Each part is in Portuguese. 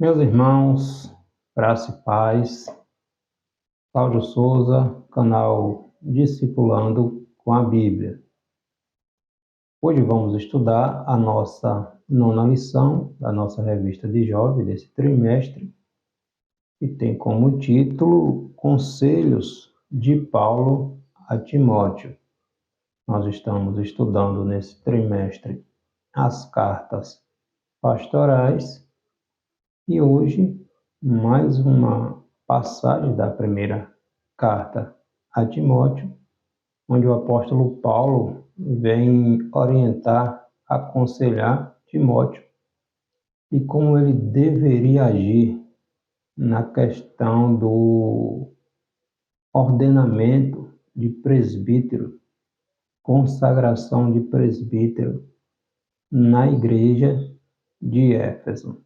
Meus irmãos, graça e paz, Cláudio Souza, canal Discipulando com a Bíblia. Hoje vamos estudar a nossa nona lição da nossa revista de jovem desse trimestre, que tem como título Conselhos de Paulo a Timóteo. Nós estamos estudando nesse trimestre as cartas pastorais e hoje mais uma passagem da primeira carta a Timóteo, onde o apóstolo Paulo vem orientar, aconselhar Timóteo e como ele deveria agir na questão do ordenamento de presbítero, consagração de presbítero na igreja de Éfeso.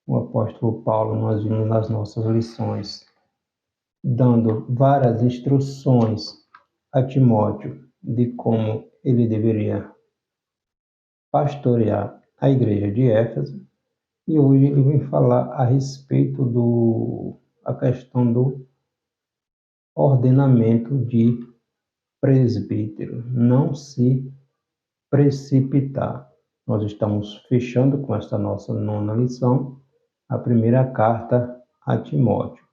O apóstolo Paulo, nós vimos nas nossas lições, dando várias instruções a Timóteo de como ele deveria pastorear a igreja de Éfeso. E hoje ele vem falar a respeito da questão do ordenamento de presbítero, não se precipitar. Nós estamos fechando com esta nossa nona lição, a primeira carta a Timóteo.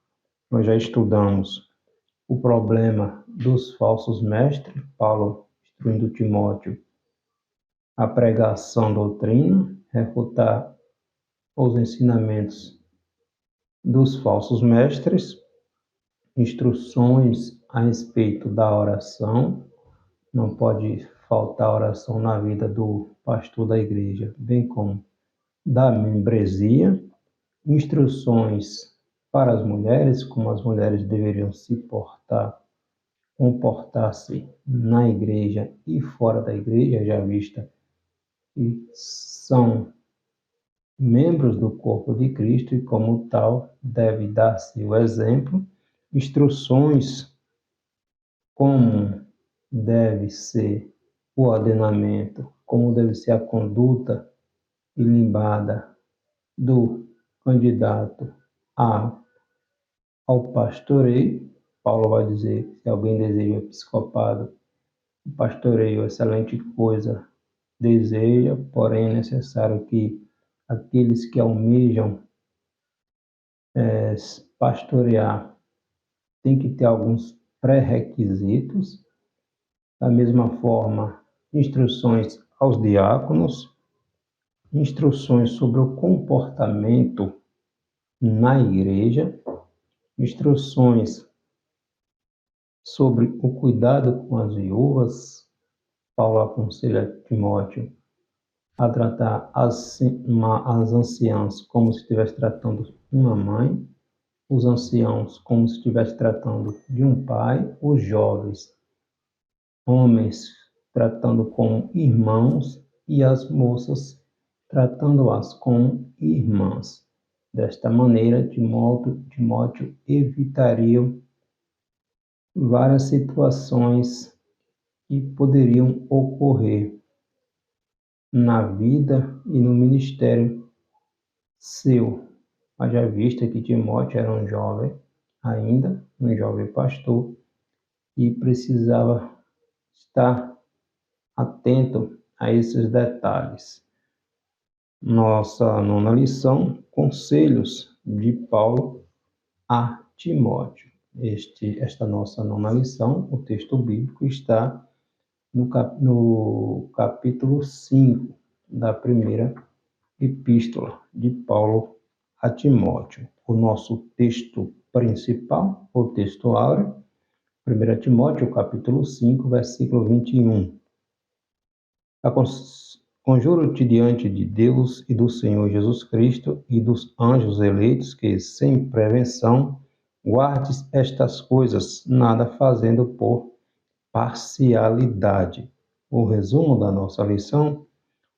Nós já estudamos o problema dos falsos mestres, Paulo instruindo Timóteo a pregação doutrina, refutar os ensinamentos dos falsos mestres, instruções a respeito da oração, não pode faltar oração na vida do pastor da igreja, bem como da membresia, instruções para as mulheres, como as mulheres deveriam se comportar-se na igreja e fora da igreja, já vista que são membros do corpo de Cristo e, como tal, deve dar-se o exemplo, instruções como deve ser o ordenamento, como deve ser a conduta ilibada do candidato ao pastoreio. Paulo vai dizer que se alguém deseja o episcopado, o pastoreio, excelente coisa, deseja, porém é necessário que aqueles que almejam pastorear têm que ter alguns pré-requisitos. Da mesma forma, instruções aos diáconos, instruções sobre o comportamento na igreja, instruções sobre o cuidado com as viúvas. Paulo aconselha Timóteo a tratar as anciãs como se estivesse tratando uma mãe, os anciãos como se estivesse tratando de um pai, os jovens, homens, tratando como irmãos e as moças tratando-as como irmãs. Desta maneira, Timóteo evitaria várias situações que poderiam ocorrer na vida e no ministério seu. Haja vista que Timóteo era um jovem ainda, um jovem pastor, e precisava estar atento a esses detalhes. Nossa nona lição, Conselhos de Paulo a Timóteo. Esta nossa nona lição, o texto bíblico está no capítulo 5 da primeira epístola de Paulo a Timóteo. O nosso texto principal, o texto áureo, 1 Timóteo, capítulo 5, versículo 21. Conjuro-te diante de Deus e do Senhor Jesus Cristo e dos anjos eleitos que, sem prevenção, guardes estas coisas, nada fazendo por parcialidade. O resumo da nossa lição: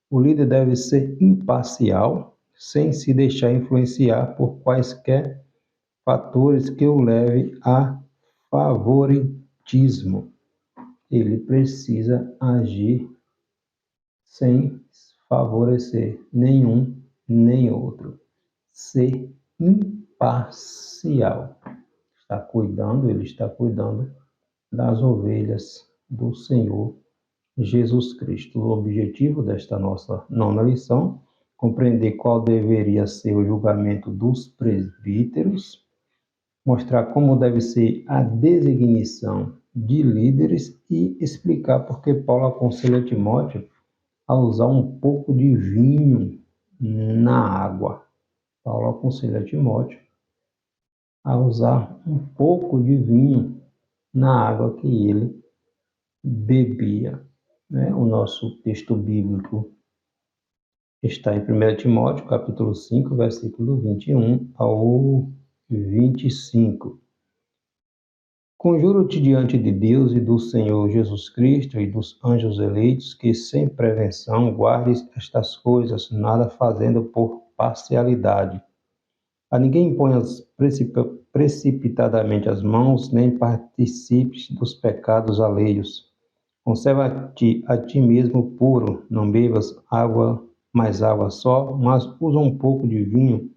o líder deve ser imparcial, sem se deixar influenciar por quaisquer fatores que o leve a favoritismo. Ele precisa agir sem favorecer nenhum nem outro, ser imparcial. Ele está cuidando das ovelhas do Senhor Jesus Cristo. O objetivo desta nossa nona lição, compreender qual deveria ser o julgamento dos presbíteros, mostrar como deve ser a designação de líderes e explicar por que Paulo aconselha Timóteo a usar um pouco de vinho na água. Paulo aconselha Timóteo a usar um pouco de vinho na água que ele bebia. O nosso texto bíblico está em 1 Timóteo, capítulo 5, versículo 21 ao 25. Conjuro-te diante de Deus e do Senhor Jesus Cristo e dos anjos eleitos, que sem prevenção guardes estas coisas, nada fazendo por parcialidade. A ninguém imponhas precipitadamente as mãos, nem participes dos pecados alheios. Conserva-te a ti mesmo puro, não bebas mais água só, mas usa um pouco de vinho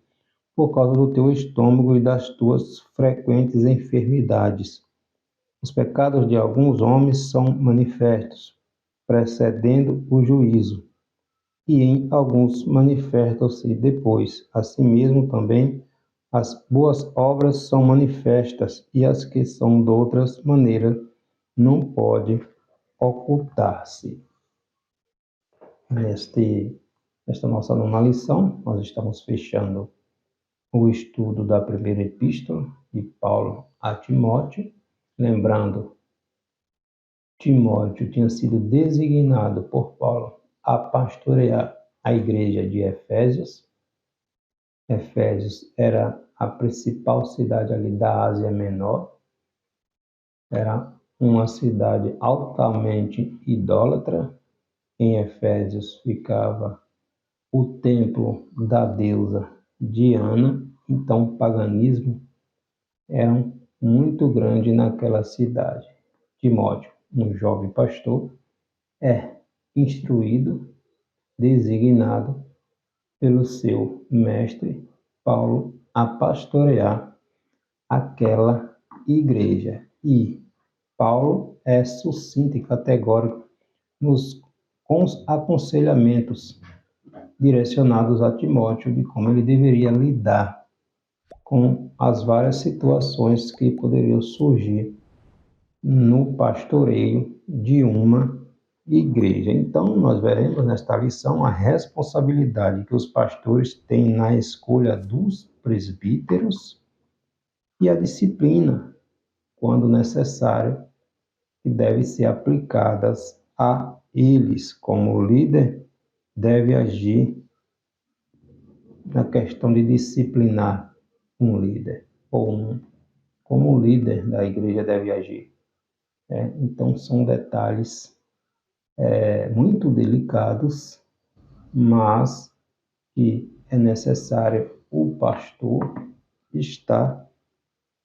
por causa do teu estômago e das tuas frequentes enfermidades. Os pecados de alguns homens são manifestos, precedendo o juízo, e em alguns manifestam-se depois. Assim mesmo também as boas obras são manifestas, e as que são de outras maneiras não podem ocultar-se. Nesta nossa nona lição, nós estamos fechando o estudo da primeira epístola de Paulo a Timóteo. Lembrando, Timóteo tinha sido designado por Paulo a pastorear a igreja de Efésios. Efésios era a principal cidade ali da Ásia Menor. Era uma cidade altamente idólatra. Em Efésios ficava o templo da deusa Diana. Então, o paganismo era muito grande naquela cidade. Timóteo, um jovem pastor, é instruído, designado pelo seu mestre Paulo a pastorear aquela igreja. E Paulo é sucinto e categórico com os aconselhamentos direcionados a Timóteo de como ele deveria lidar com as várias situações que poderiam surgir no pastoreio de uma igreja. Então, nós veremos nesta lição a responsabilidade que os pastores têm na escolha dos presbíteros e a disciplina, quando necessário, que deve ser aplicadas a eles. Como líder, deve agir na questão de disciplinar um líder, como o líder da igreja deve agir. Então, são detalhes muito delicados, mas que é necessário o pastor estar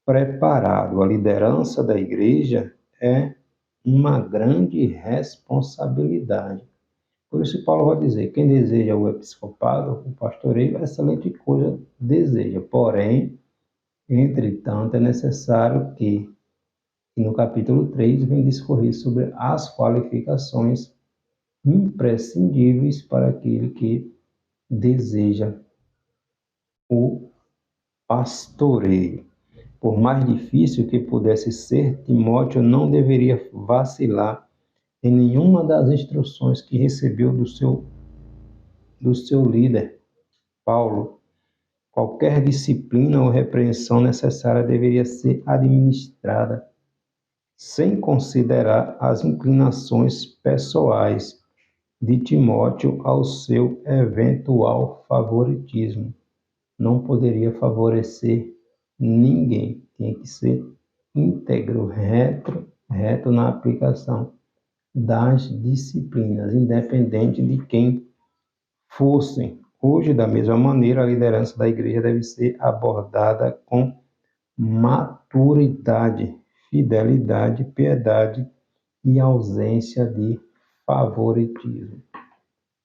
preparado. A liderança da igreja é uma grande responsabilidade. Por isso, Paulo vai dizer: quem deseja o episcopado, o pastoreio, excelente coisa deseja. Porém, entretanto, é necessário que no capítulo 3 vem discorrer sobre as qualificações imprescindíveis para aquele que deseja o pastoreio. Por mais difícil que pudesse ser, Timóteo não deveria vacilar em nenhuma das instruções que recebeu do seu líder, Paulo. Qualquer disciplina ou repreensão necessária deveria ser administrada sem considerar as inclinações pessoais de Timóteo ao seu eventual favoritismo. Não poderia favorecer ninguém, tinha que ser íntegro, reto na aplicação das disciplinas, independente de quem fossem. Hoje, da mesma maneira, a liderança da igreja deve ser abordada com maturidade, fidelidade, piedade e ausência de favoritismo.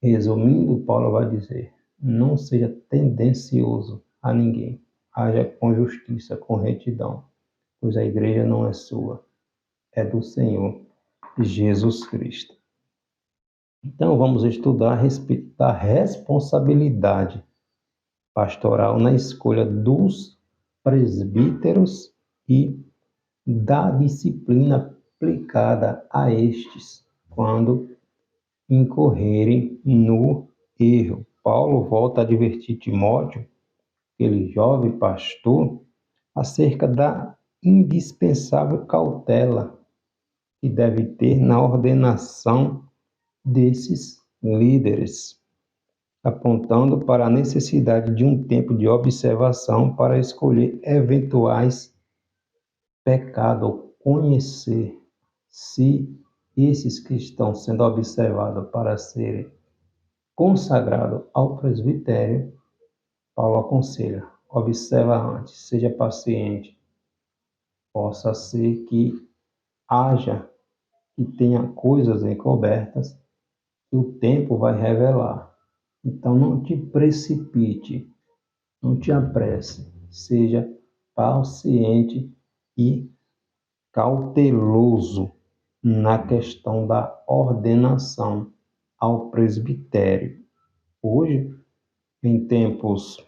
Resumindo, Paulo vai dizer: não seja tendencioso a ninguém. Haja com justiça, com retidão, pois a igreja não é sua, é do Senhor Jesus Cristo. Então, vamos estudar a respeito da responsabilidade pastoral na escolha dos presbíteros e da disciplina aplicada a estes quando incorrerem no erro. Paulo volta a advertir Timóteo, aquele jovem pastor, acerca da indispensável cautela que deve ter na ordenação desses líderes, apontando para a necessidade de um tempo de observação para escolher eventuais pecados, conhecer se esses que estão sendo observados para serem consagrados ao presbitério. Paulo aconselha, observa antes, seja paciente, possa ser que haja, que tenha coisas encobertas que o tempo vai revelar. Então não te precipite, não te apresse, seja paciente e cauteloso na questão da ordenação ao presbitério. Hoje, em tempos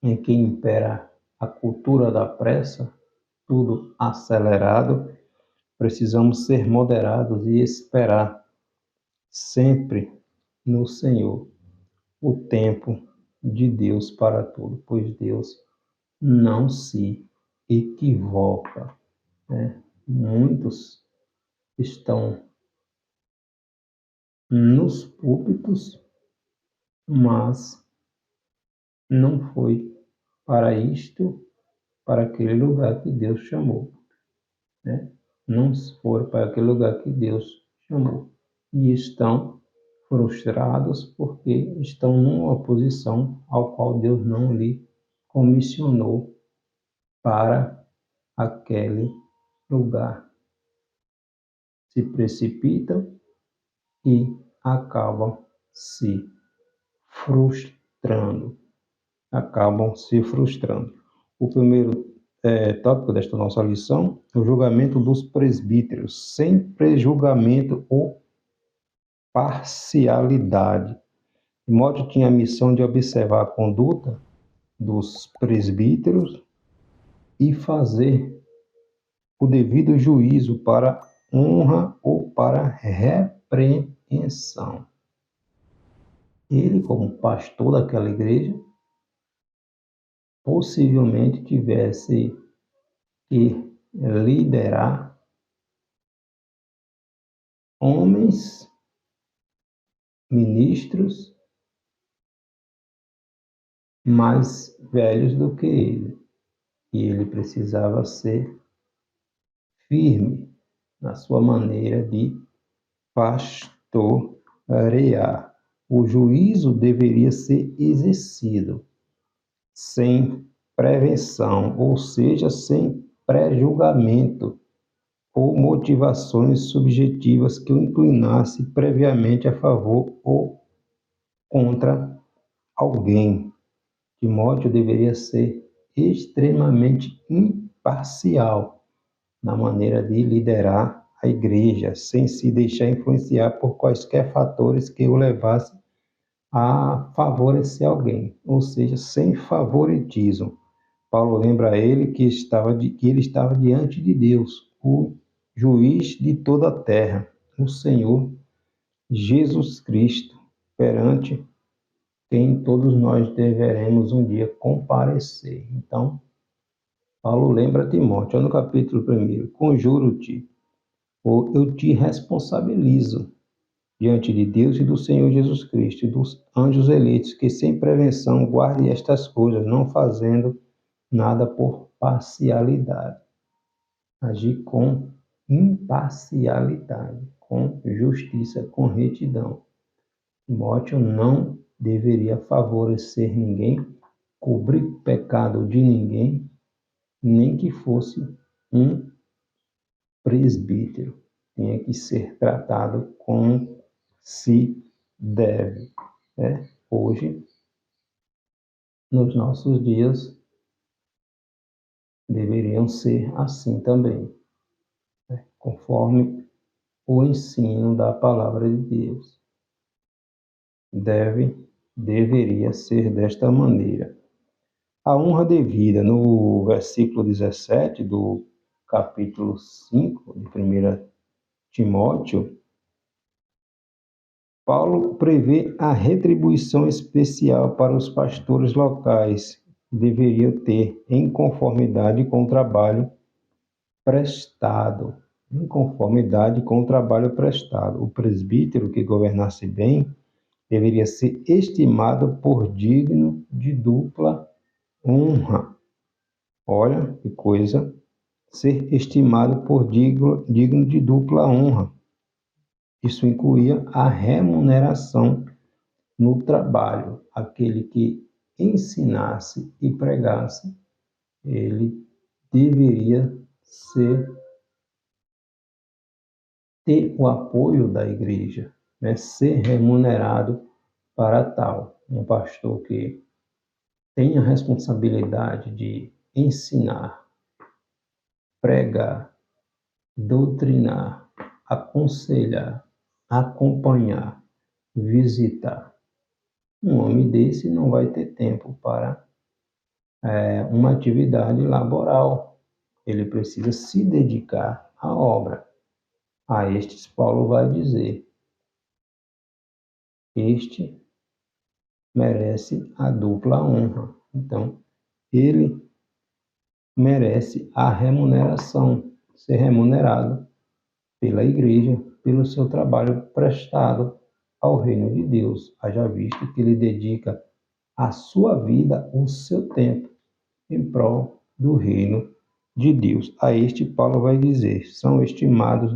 em que impera a cultura da pressa, tudo acelerado, precisamos ser moderados e esperar sempre no Senhor o tempo de Deus para tudo, pois Deus não se equivoca, né? Muitos estão nos púlpitos, mas não foi para isto, para aquele lugar que Deus chamou, né? Não foram para aquele lugar que Deus chamou. E estão frustrados porque estão numa posição ao qual Deus não lhe comissionou para aquele lugar. Se precipitam e acabam se frustrando. O primeiro tópico desta nossa lição é o julgamento dos presbíteros, sem prejulgamento ou parcialidade. Timóteo tinha a missão de observar a conduta dos presbíteros e fazer o devido juízo para honra ou para repreensão. Ele, como pastor daquela igreja, possivelmente tivesse que liderar homens, ministros, mais velhos do que ele. E ele precisava ser firme na sua maneira de pastorear. O juízo deveria ser exercido sem prevenção, ou seja, sem pré-julgamento ou motivações subjetivas que o inclinasse previamente a favor ou contra alguém. Timóteo deveria ser extremamente imparcial na maneira de liderar a igreja, sem se deixar influenciar por quaisquer fatores que o levassem a favorecer alguém, ou seja, sem favoritismo. Paulo lembra a ele que ele estava diante de Deus, o juiz de toda a terra, o Senhor Jesus Cristo, perante quem todos nós deveremos um dia comparecer. Então, Paulo lembra a Timóteo, no capítulo 1, conjuro-te, ou eu te responsabilizo diante de Deus e do Senhor Jesus Cristo e dos anjos eleitos, que sem prevenção guarde estas coisas, não fazendo nada por parcialidade. Agir com imparcialidade, com justiça, com retidão. Timóteo não deveria favorecer ninguém, cobrir pecado de ninguém, nem que fosse um presbítero. Tinha que ser tratado como se deve. Hoje, nos nossos dias deveriam ser assim também, né? Conforme o ensino da palavra de Deus. Deveria ser desta maneira. A honra devida, no versículo 17 do capítulo 5 de 1 Timóteo, Paulo prevê a retribuição especial para os pastores locais, que deveriam ter em conformidade com o trabalho prestado. Em conformidade com o trabalho prestado. O presbítero que governasse bem deveria ser estimado por digno de dupla honra. Olha que coisa, ser estimado por digno de dupla honra. Isso incluía a remuneração no trabalho. Aquele que ensinasse e pregasse, ele deveria ter o apoio da igreja, né? Ser remunerado para tal. Um pastor que tem a responsabilidade de ensinar, pregar, doutrinar, aconselhar, acompanhar, visitar. Um homem desse não vai ter tempo para uma atividade laboral. Ele precisa se dedicar à obra. A estes, Paulo vai dizer: este merece a dupla honra. Então, ele merece a remuneração, ser remunerado pela igreja, pelo seu trabalho prestado ao reino de Deus, haja visto que ele dedica a sua vida, o seu tempo, em prol do reino de Deus. A este Paulo vai dizer: são estimados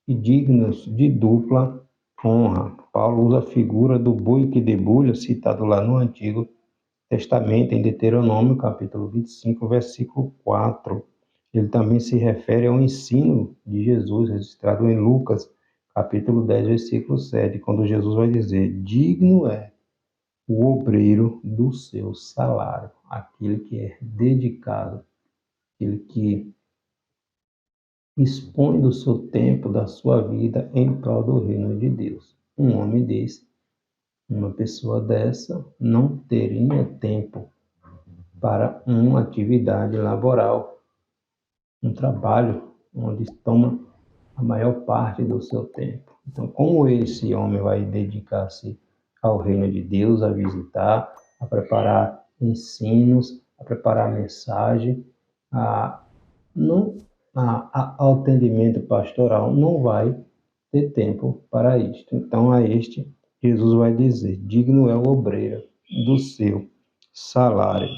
e dignos de dupla honra. Paulo usa a figura do boi que debulha, citado lá no Antigo Testamento, em Deuteronômio, capítulo 25, versículo 4. Ele também se refere ao ensino de Jesus, registrado em Lucas, capítulo 10, versículo 7, quando Jesus vai dizer: digno é o obreiro do seu salário, aquele que é dedicado, aquele que expõe do seu tempo, da sua vida em prol do reino de Deus. Um homem desse, uma pessoa dessa, não teria tempo para uma atividade laboral, um trabalho onde toma a maior parte do seu tempo. Então, como esse homem vai dedicar-se ao reino de Deus, a visitar, a preparar ensinos, a preparar mensagem, a, não, ao atendimento pastoral, não vai ter tempo para isto. Então, a este, Jesus vai dizer: digno é o obreiro do seu salário.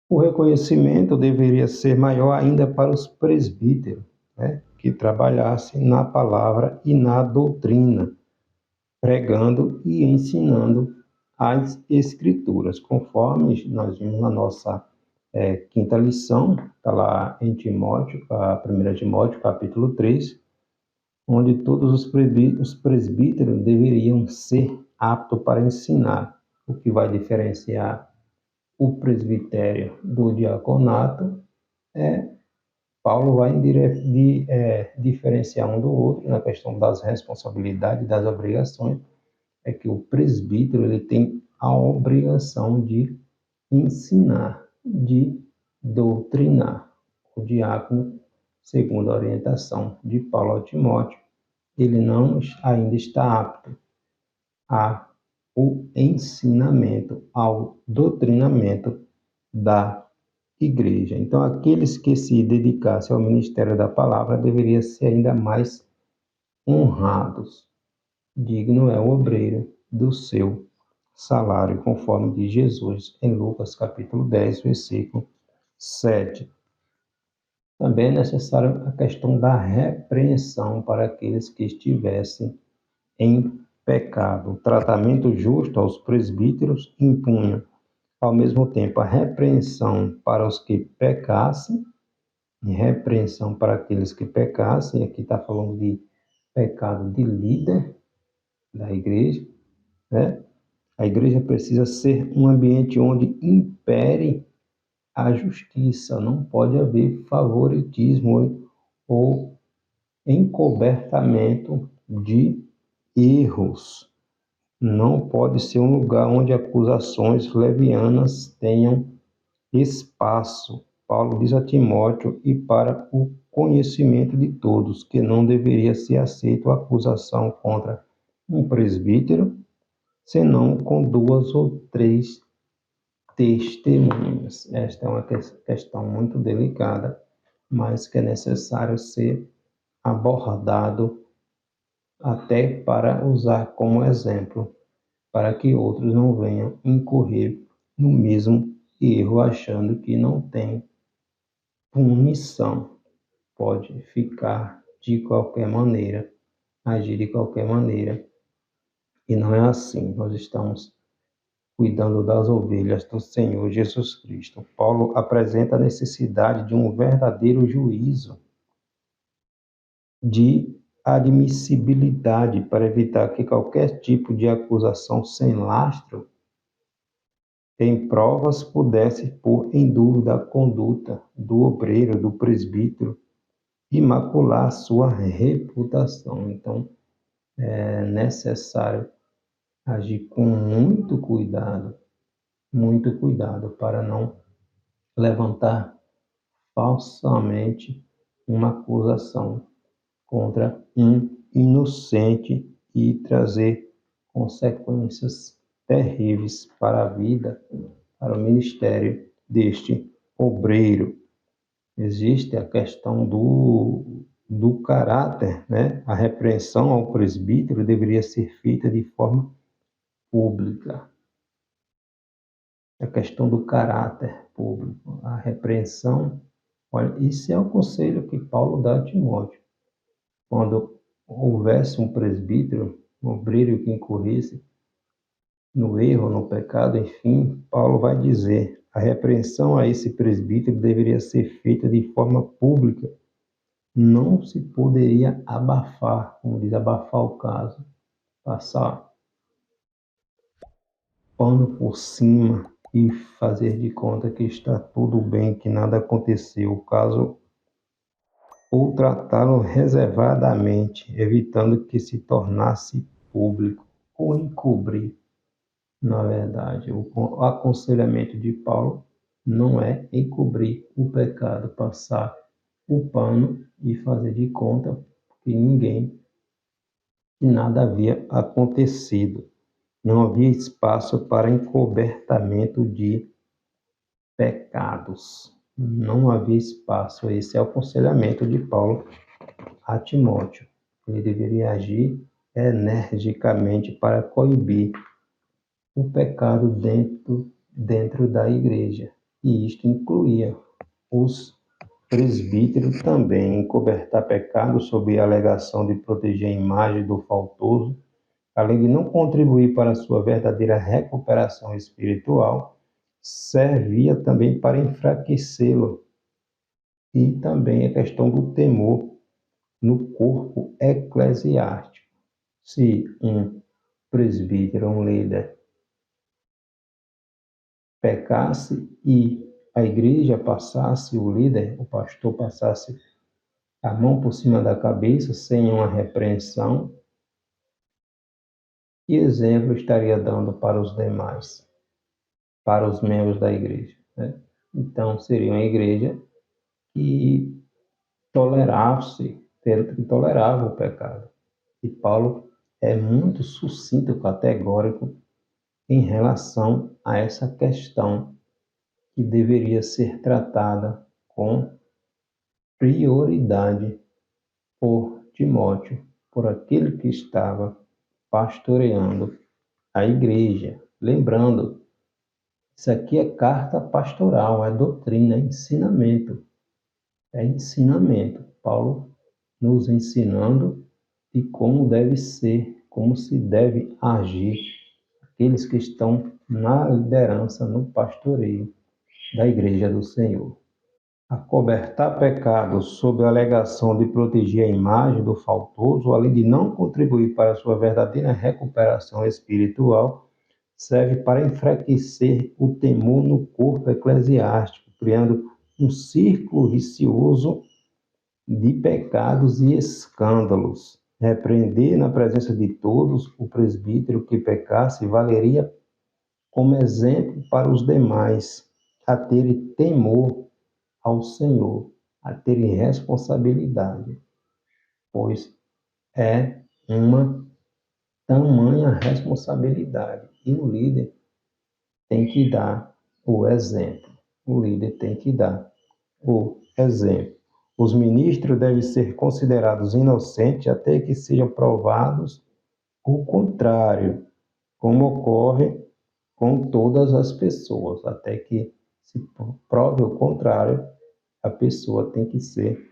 O reconhecimento deveria ser maior ainda para os presbíteros, né, que trabalhassem na palavra e na doutrina, pregando e ensinando as Escrituras, conforme nós vimos na nossa quinta lição, está lá em Timóteo, a 1 Timóteo, capítulo 3, onde todos os presbíteros deveriam ser aptos para ensinar, o que vai diferenciar o presbitério do diaconato. Paulo vai diferenciar um do outro na questão das responsabilidades e das obrigações. É que o presbítero ele tem a obrigação de ensinar, de doutrinar. O diácono, segundo a orientação de Paulo a Timóteo, ele não ainda está apto ao ensinamento, ao doutrinamento da igreja. Então, aqueles que se dedicassem ao ministério da palavra deveriam ser ainda mais honrados. Digno é o obreiro do seu salário, conforme diz Jesus em Lucas capítulo 10, versículo 7. Também é necessário a questão da repreensão para aqueles que estivessem em pecado. O tratamento justo aos presbíteros impunha, ao mesmo tempo, a repreensão para os que pecassem, e repreensão para aqueles que pecassem. Aqui está falando de pecado de líder da igreja, né? A igreja precisa ser um ambiente onde impere a justiça, não pode haver favoritismo ou encobertamento de erros. Não pode ser um lugar onde acusações levianas tenham espaço. Paulo diz a Timóteo, e para o conhecimento de todos, que não deveria ser aceita a acusação contra um presbítero, senão com 2 ou 3 testemunhas. Esta é uma questão muito delicada, mas que é necessário ser abordado até para usar como exemplo, para que outros não venham incorrer no mesmo erro, achando que não tem punição. Pode ficar de qualquer maneira, agir de qualquer maneira. E não é assim. Nós estamos cuidando das ovelhas do Senhor Jesus Cristo. Paulo apresenta a necessidade de um verdadeiro juízo de admissibilidade para evitar que qualquer tipo de acusação sem lastro em provas pudesse pôr em dúvida a conduta do obreiro, do presbítero, e macular sua reputação. Então, é necessário agir com muito cuidado para não levantar falsamente uma acusação contra um inocente e trazer consequências terríveis para a vida, para o ministério deste obreiro. Existe a questão do caráter, né? A repreensão ao presbítero deveria ser feita de forma pública. A questão do caráter público, a repreensão. Olha, isso é o conselho que Paulo dá a Timóteo. Quando houvesse um presbítero, um obreiro que incorresse no erro, no pecado, enfim, Paulo vai dizer: a repreensão a esse presbítero deveria ser feita de forma pública. Não se poderia abafar, como diz, abafar o caso, passar pano por cima e fazer de conta que está tudo bem, que nada aconteceu. O caso, ou tratá-lo reservadamente, evitando que se tornasse público, ou encobrir. Na verdade, o aconselhamento de Paulo não é encobrir o pecado, passar o pano e fazer de conta que nada havia acontecido. Não havia espaço para encobertamento de pecados. Não havia espaço. Esse é o aconselhamento de Paulo a Timóteo. Ele deveria agir energicamente para coibir o pecado dentro da igreja. E isto incluía os presbíteros também, encobertar pecado sob a alegação de proteger a imagem do faltoso, além de não contribuir para a sua verdadeira recuperação espiritual, servia também para enfraquecê-lo. E também a questão do temor no corpo eclesiástico. Se um presbítero, um líder, pecasse e a igreja passasse, o líder, o pastor passasse a mão por cima da cabeça sem uma repreensão, que exemplo estaria dando para os demais, para os membros da igreja, né? Então, seria uma igreja que tolerava o pecado. E Paulo é muito sucinto, categórico em relação a essa questão que deveria ser tratada com prioridade por Timóteo, por aquele que estava pastoreando a igreja. Lembrando, isso aqui é carta pastoral, é doutrina, é ensinamento. É ensinamento. Paulo nos ensinando de como deve ser, como se deve agir aqueles que estão na liderança, no pastoreio da Igreja do Senhor. Acobertar pecados sob a alegação de proteger a imagem do faltoso, além de não contribuir para a sua verdadeira recuperação espiritual, serve para enfraquecer o temor no corpo eclesiástico, criando um círculo vicioso de pecados e escândalos. Repreender na presença de todos o presbítero que pecasse valeria como exemplo para os demais a terem temor ao Senhor, a terem responsabilidade, pois é uma tamanha responsabilidade e o líder tem que dar o exemplo. O líder tem que dar o exemplo. Os ministros devem ser considerados inocentes até que sejam provados o contrário, como ocorre com todas as pessoas. Até que se prove o contrário, a pessoa tem que ser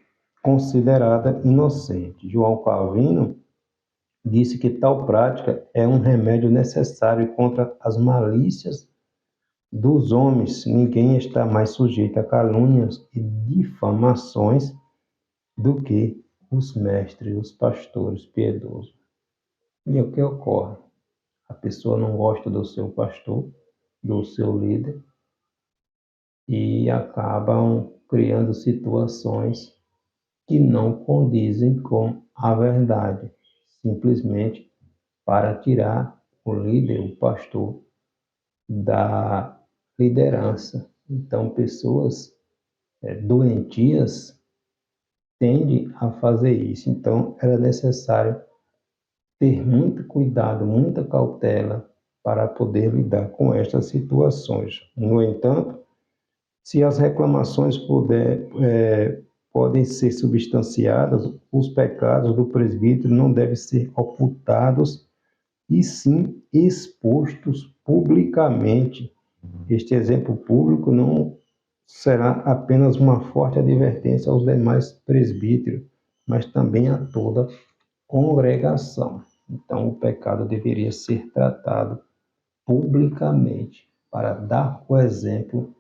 considerada inocente. João Calvino disse que tal prática é um remédio necessário contra as malícias dos homens. Ninguém está mais sujeito a calúnias e difamações do que os mestres, os pastores piedosos. E o que ocorre? A pessoa não gosta do seu pastor, do seu líder, e acabam criando situações que não condizem com a verdade, simplesmente para tirar o líder, o pastor, da liderança. Então, pessoas doentias tendem a fazer isso. Então, era necessário ter muito cuidado, muita cautela para poder lidar com estas situações. No entanto, se as reclamações podem ser substanciadas, os pecados do presbítero não devem ser ocultados e sim expostos publicamente. Este exemplo público não será apenas uma forte advertência aos demais presbíteros, mas também a toda congregação. Então, o pecado deveria ser tratado publicamente para dar o exemplo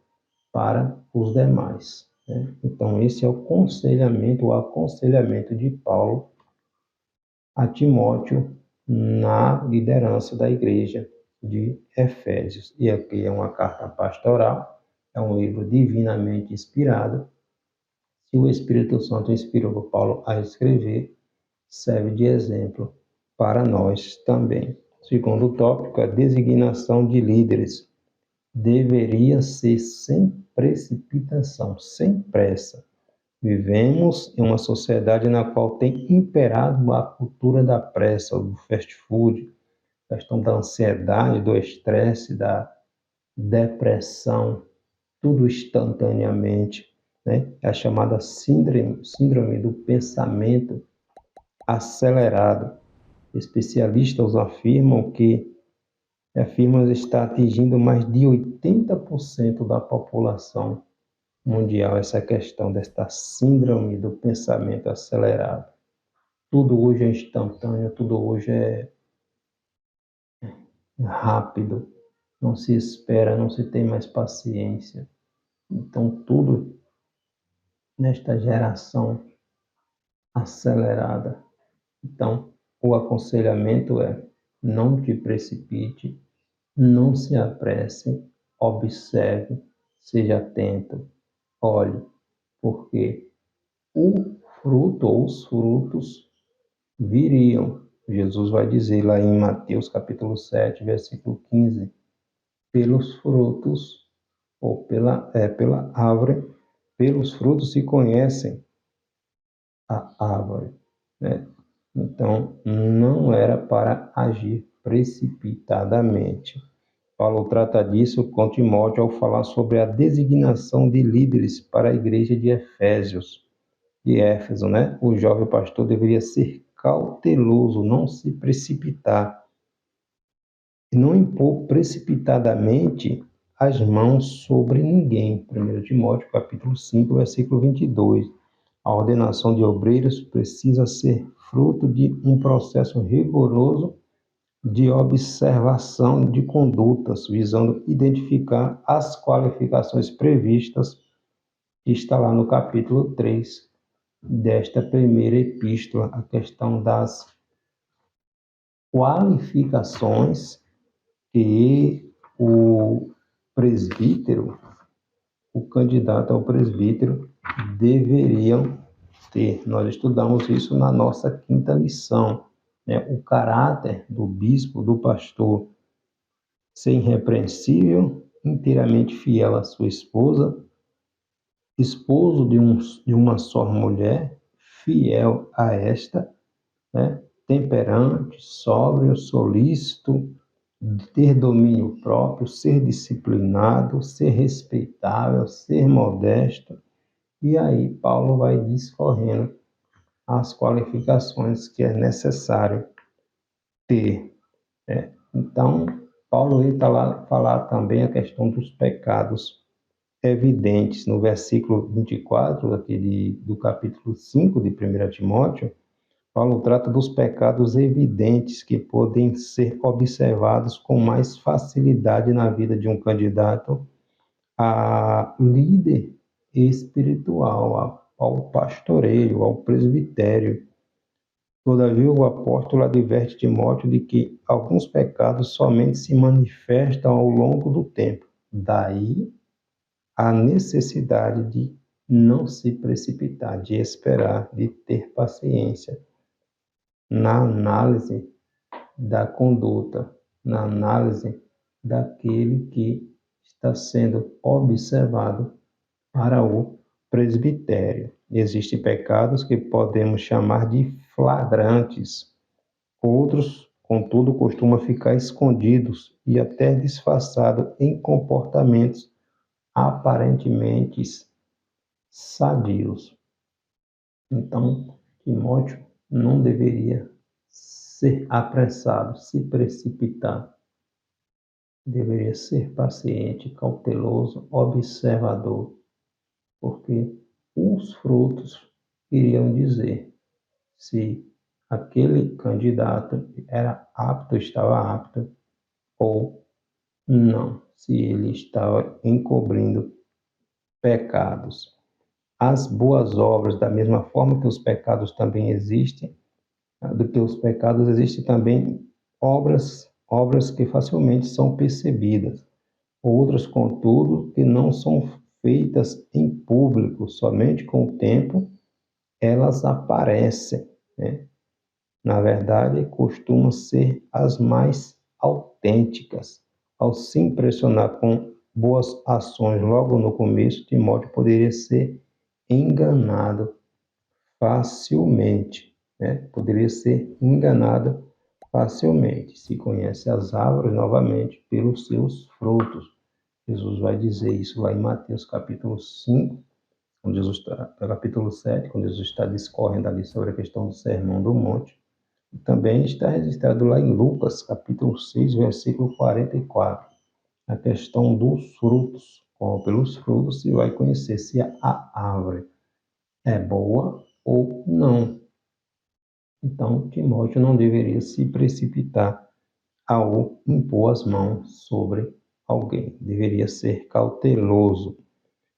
para os demais, né? Então, esse é o aconselhamento de Paulo a Timóteo na liderança da igreja de Efésios. E aqui é uma carta pastoral, é um livro divinamente inspirado. Se o Espírito Santo inspirou Paulo a escrever, serve de exemplo para nós também. Segundo tópico, a designação de líderes deveria ser sem precipitação, sem pressa. Vivemos em uma sociedade na qual tem imperado a cultura da pressa, do fast food, a questão da ansiedade, do estresse, da depressão, tudo instantaneamente, né? É a chamada síndrome do pensamento acelerado. Especialistas afirmam que está atingindo mais de 80% da população mundial essa questão desta síndrome do pensamento acelerado. Tudo hoje é instantâneo, tudo hoje é rápido, não se espera, não se tem mais paciência. Então, tudo nesta geração acelerada. Então, o aconselhamento é: não te precipite, não se apresse, observe, seja atento, olhe, porque o fruto ou os frutos viriam. Jesus vai dizer lá em Mateus capítulo 7, versículo 15, pelos frutos, ou pela árvore, pelos frutos se conhecem a árvore, né? Então, não era para agir precipitadamente. Paulo trata disso com Timóteo ao falar sobre a designação de líderes para a igreja de Éfeso, né? O jovem pastor deveria ser cauteloso, não se precipitar, e não impor precipitadamente as mãos sobre ninguém. 1 Timóteo, capítulo 5, versículo 22. A ordenação de obreiros precisa ser fruto de um processo rigoroso de observação de condutas, visando identificar as qualificações previstas, que está lá no capítulo 3 desta primeira epístola, a questão das qualificações que o presbítero, o candidato ao presbítero, deveriam ter. Nós estudamos isso na nossa quinta lição, né? O caráter do bispo, do pastor, ser irrepreensível, inteiramente fiel à sua esposa, esposo de uma só mulher, fiel a esta, né? Temperante, sóbrio, solícito, ter domínio próprio, ser disciplinado, ser respeitável, ser modesto. E aí Paulo vai discorrendo as qualificações que é necessário ter, né? Então, Paulo está lá falar também a questão dos pecados evidentes. No versículo 24 aqui do capítulo 5 de 1 Timóteo, Paulo trata dos pecados evidentes que podem ser observados com mais facilidade na vida de um candidato a líder espiritual, ao pastoreio, ao presbitério. Todavia, o apóstolo adverte Timóteo de que alguns pecados somente se manifestam ao longo do tempo. Daí a necessidade de não se precipitar, de esperar, de ter paciência na análise da conduta, na análise daquele que está sendo observado para o presbitério. Existem pecados que podemos chamar de flagrantes, outros, contudo, costumam ficar escondidos e até disfarçados em comportamentos aparentemente sadios. Então, Timóteo não deveria ser apressado, se precipitar. Deveria ser paciente, cauteloso, observador, porque os frutos iriam dizer se aquele candidato era apto, estava apto ou não, se ele estava encobrindo pecados. As boas obras, da mesma forma que os pecados também existem, do que os pecados existem também obras que facilmente são percebidas. Outras, contudo, que não são feitas em público, somente com o tempo elas aparecem, né? Na verdade, costumam ser as mais autênticas. Ao se impressionar com boas ações logo no começo, Timóteo poderia ser enganado facilmente, né? Poderia ser enganado facilmente. Se conhece as árvores novamente pelos seus frutos. Jesus vai dizer isso lá em Mateus capítulo 5, quando Jesus está, capítulo 7, quando Jesus está discorrendo ali sobre a questão do Sermão do Monte. E também está registrado lá em Lucas capítulo 6, versículo 44, a questão dos frutos. Como pelos frutos se vai conhecer se a árvore é boa ou não. Então, Timóteo não deveria se precipitar ao impor as mãos sobre alguém. Deveria ser cauteloso.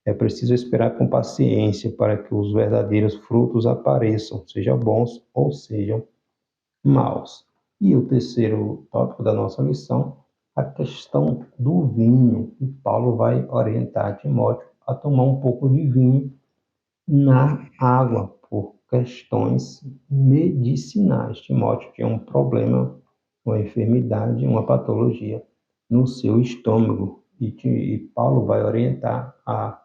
É preciso esperar com paciência para que os verdadeiros frutos apareçam, sejam bons ou sejam maus. E o terceiro tópico da nossa lição, a questão do vinho. E Paulo vai orientar Timóteo a tomar um pouco de vinho na água, por questões medicinais. Timóteo tinha um problema, uma enfermidade, uma patologia no seu estômago. E Paulo vai orientar a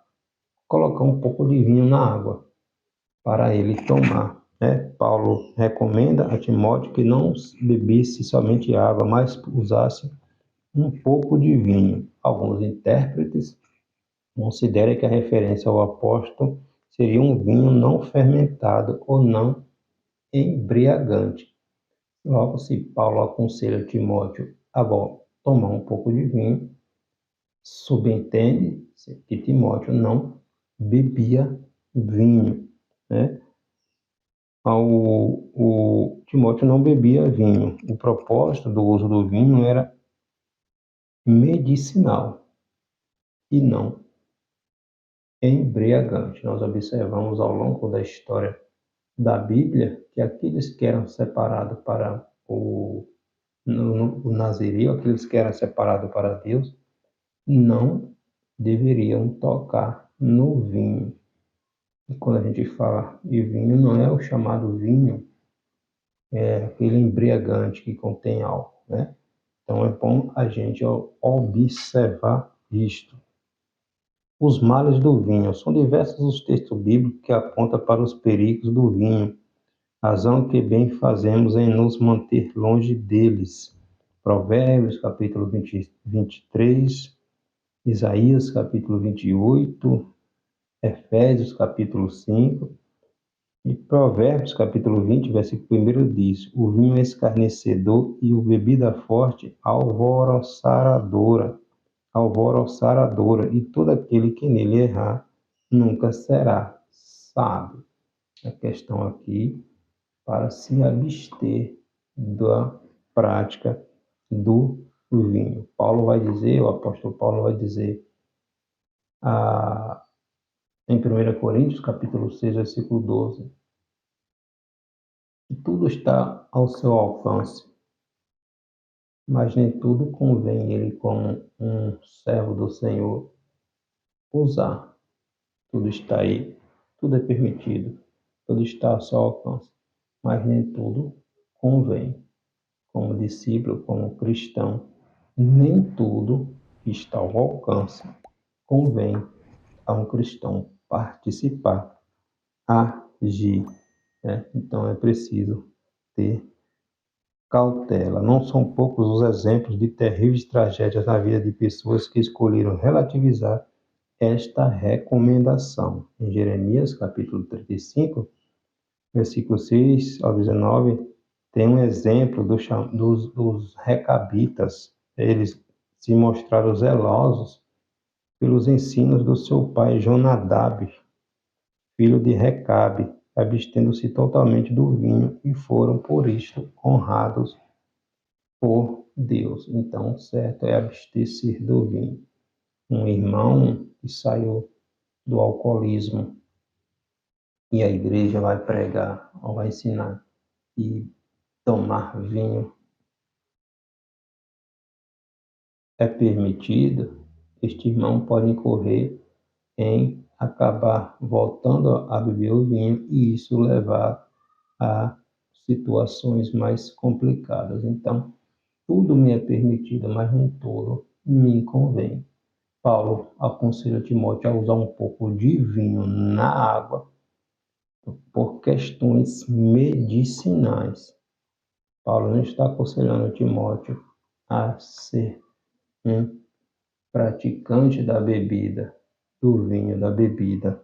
colocar um pouco de vinho na água para ele tomar, né? Paulo recomenda a Timóteo que não bebesse somente água, mas usasse um pouco de vinho. Alguns intérpretes consideram que a referência ao apóstolo seria um vinho não fermentado ou não embriagante. Logo, se Paulo aconselha Timóteo a tomar um pouco de vinho, subentende que Timóteo não bebia vinho, né? O Timóteo não bebia vinho. O propósito do uso do vinho era medicinal e não embriagante. Nós observamos ao longo da história da Bíblia que aqueles que eram separados para o o nazireu, aqueles que eram separados para Deus, não deveriam tocar no vinho. E quando a gente fala de vinho, não é o chamado vinho, é aquele embriagante que contém álcool, né? Então é bom a gente observar isto. Os males do vinho. São diversos os textos bíblicos que apontam para os perigos do vinho, razão que bem fazemos em nos manter longe deles. Provérbios, capítulo 23, Isaías, capítulo 28, Efésios, capítulo 5, e Provérbios, capítulo 20, versículo 1 diz: o vinho é escarnecedor e o bebida forte alvoroçaradora, e todo aquele que nele errar nunca será sábio. A questão aqui para se abster da prática do vinho. Paulo vai dizer, o apóstolo Paulo vai dizer em 1 Coríntios, capítulo 6, versículo 12, que tudo está ao seu alcance, mas nem tudo convém ele, como um servo do Senhor, usar. Tudo está aí, tudo é permitido, tudo está ao seu alcance, mas nem tudo convém. Como discípulo, como cristão, nem tudo que está ao alcance convém a um cristão participar, agir, né? Então é preciso ter cautela. Não são poucos os exemplos de terríveis tragédias na vida de pessoas que escolheram relativizar esta recomendação. Em Jeremias, capítulo 35, versículo 6 ao 19, tem um exemplo dos recabitas. Eles se mostraram zelosos pelos ensinos do seu pai Jonadab, filho de Recabe, abstendo-se totalmente do vinho, e foram por isto honrados por Deus. Então, certo é abster-se do vinho. Um irmão que saiu do alcoolismo e a igreja vai pregar ou vai ensinar e tomar vinho é permitido, este irmão pode incorrer em acabar voltando a beber o vinho e isso levar a situações mais complicadas. Então, tudo me é permitido, mas nem tudo me convém. Paulo aconselha Timóteo a usar um pouco de vinho na água por questões medicinais. Paulo não está aconselhando Timóteo a ser um praticante da bebida, do vinho, da bebida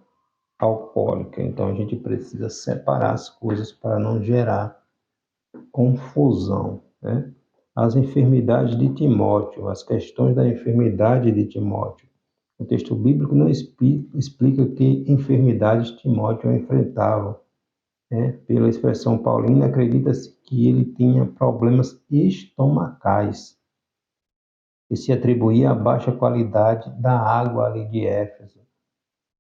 alcoólica. Então a gente precisa separar as coisas para não gerar confusão, né? As enfermidades de Timóteo, as questões da enfermidade de Timóteo. O texto bíblico não explica que enfermidades Timóteo enfrentava, né? Pela expressão paulina, acredita-se que ele tinha problemas estomacais, que se atribuía à baixa qualidade da água ali de Éfeso.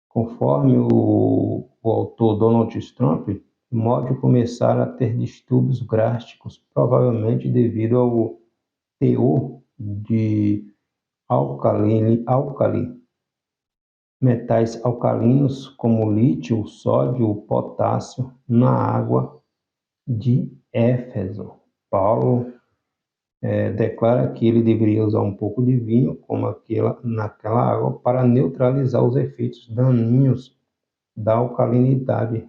Conforme o autor Donald Trump, Timóteo começara a ter distúrbios gástricos, provavelmente devido ao teor de álcali, metais alcalinos como lítio, sódio, potássio na água de Éfeso. Paulo declara que ele deveria usar um pouco de vinho, como naquela água, para neutralizar os efeitos daninhos da alcalinidade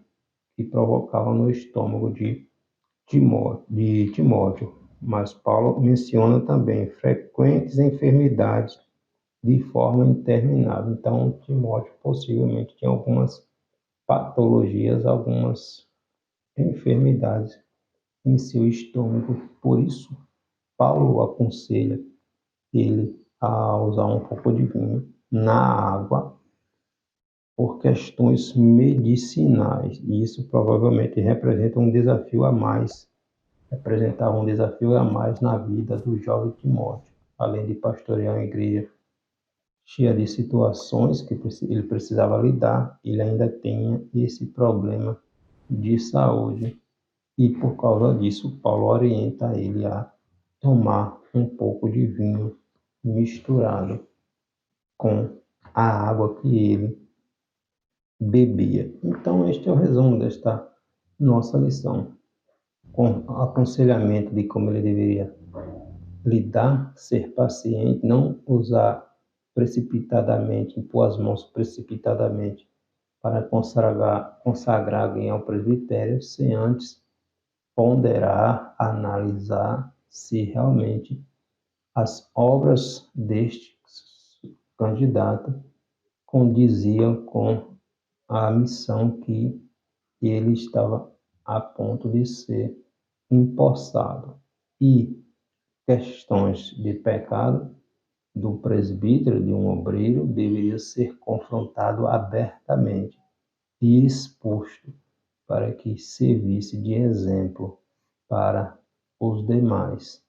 que provocava no estômago de Timóteo. Mas Paulo menciona também frequentes enfermidades de forma interminável. Então, Timóteo possivelmente tinha algumas patologias, algumas enfermidades em seu estômago. Por isso, Paulo aconselha ele a usar um pouco de vinho na água por questões medicinais. E isso provavelmente representava um desafio a mais na vida do jovem Timóteo, além de pastorear uma igreja cheia de situações que ele precisava lidar, ele ainda tinha esse problema de saúde. E por causa disso, Paulo orienta ele a tomar um pouco de vinho misturado com a água que ele bebia. Então, este é o resumo desta nossa lição, com aconselhamento de como ele deveria lidar, ser paciente, não usar precipitadamente, impor as mãos precipitadamente para consagrar alguém ao presbitério, sem antes ponderar, analisar se realmente as obras deste candidato condiziam com a missão que ele estava a ponto de ser empossado. E questões de pecado do presbítero, de um obreiro, deveria ser confrontado abertamente e exposto para que servisse de exemplo para os demais.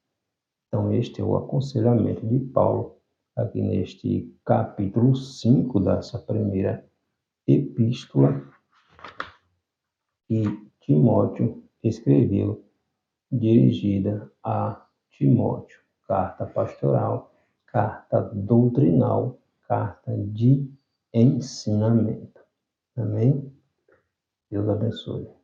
Então, este é o aconselhamento de Paulo aqui neste capítulo 5 dessa primeira epístola que Timóteo escreveu, dirigida a Timóteo. Carta pastoral, carta doutrinal, carta de ensinamento. Amém? Deus abençoe.